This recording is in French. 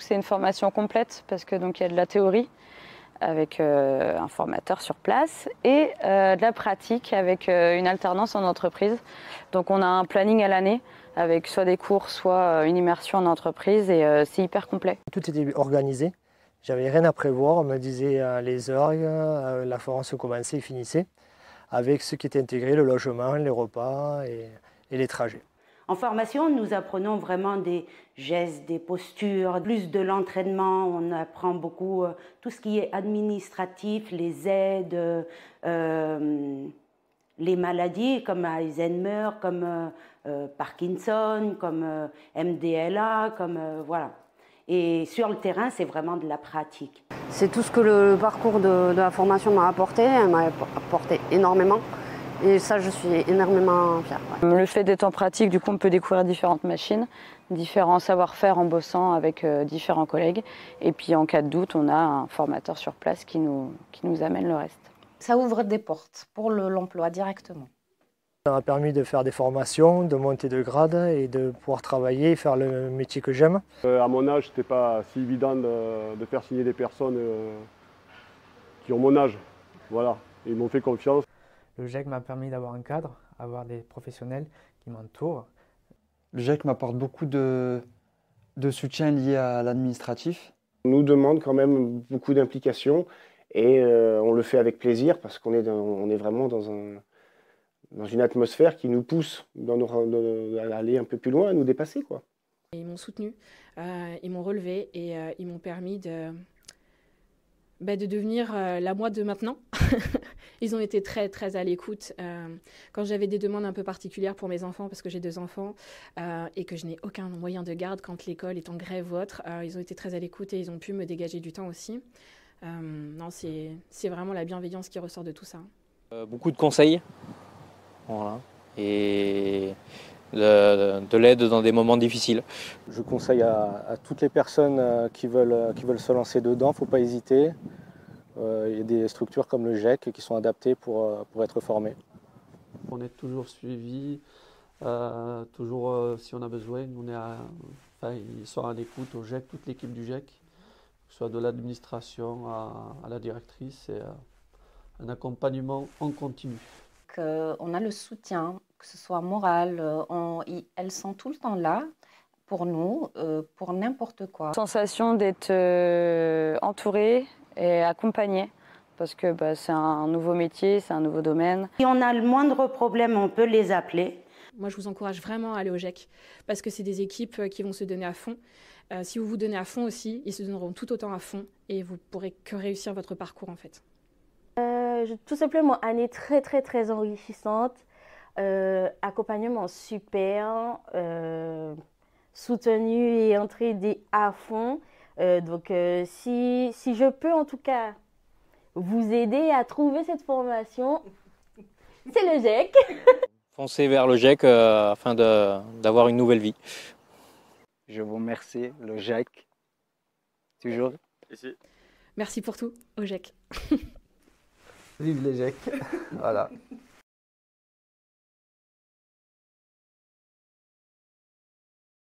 c'est une formation complète parce que donc il y a de la théorie avec un formateur sur place et de la pratique avec une alternance en entreprise. Donc on a un planning à l'année avec soit des cours, soit une immersion en entreprise et c'est hyper complet. Tout était organisé, j'avais rien à prévoir, on me disait les heures, la formation commençait et finissait, avec ce qui était intégré, le logement, les repas et les trajets. En formation, nous apprenons vraiment des gestes, des postures, plus de l'entraînement. On apprend beaucoup tout ce qui est administratif, les aides, les maladies comme Alzheimer, comme Parkinson, comme MDLA, comme voilà. Et sur le terrain, c'est vraiment de la pratique. C'est tout ce que le parcours de la formation m'a apporté. Elle m'a apporté énormément. Et ça, je suis énormément fière. Ouais. Le fait d'être en pratique, du coup, on peut découvrir différentes machines, différents savoir-faire en bossant avec différents collègues. Et puis, en cas de doute, on a un formateur sur place qui nous amène le reste. Ça ouvre des portes pour l'emploi directement. Ça m'a permis de faire des formations, de monter de grade et de pouvoir travailler et faire le métier que j'aime. À mon âge, c'était pas si évident de faire signer des personnes qui ont mon âge. Voilà, ils m'ont fait confiance. Le GEC m'a permis d'avoir un cadre, avoir des professionnels qui m'entourent. Le GEC m'apporte beaucoup de soutien lié à l'administratif. On nous demande quand même beaucoup d'implication et on le fait avec plaisir parce qu'on est vraiment dans une atmosphère qui nous pousse à aller un peu plus loin, à nous dépasser, quoi. Ils m'ont soutenu, ils m'ont relevé et ils m'ont permis de devenir la moi de maintenant. Ils ont été très très à l'écoute. Quand j'avais des demandes un peu particulières pour mes enfants, parce que j'ai 2 enfants et que je n'ai aucun moyen de garde quand l'école est en grève ou autre, ils ont été très à l'écoute et ils ont pu me dégager du temps aussi. Non, c'est vraiment la bienveillance qui ressort de tout ça. Beaucoup de conseils, voilà, et de l'aide dans des moments difficiles. Je conseille à toutes les personnes qui veulent se lancer dedans, il ne faut pas hésiter. Il y a des structures comme le GEC qui sont adaptées pour être formées. On est toujours suivi, toujours si on a besoin, ils sont à l'écoute au GEC, toute l'équipe du GEC, que ce soit de l'administration à la directrice, et un accompagnement en continu. On a le soutien, que ce soit moral, elles sont tout le temps là pour nous, pour n'importe quoi. Sensation d'être entourée et accompagnée, parce que c'est un nouveau métier, c'est un nouveau domaine. Si on a le moindre problème, on peut les appeler. Moi, je vous encourage vraiment à aller au GEC, parce que c'est des équipes qui vont se donner à fond. Si vous vous donnez à fond aussi, ils se donneront tout autant à fond, et vous pourrez que réussir votre parcours en fait. Tout simplement, année très très très enrichissante, accompagnement super, soutenu et entraidé à fond. Donc si je peux en tout cas vous aider à trouver cette formation, c'est le GEC. Foncez vers le GEC afin d'avoir une nouvelle vie. Je vous remercie, le GEC, toujours. Ici. Merci pour tout, au GEC. Vive les GEC. Voilà.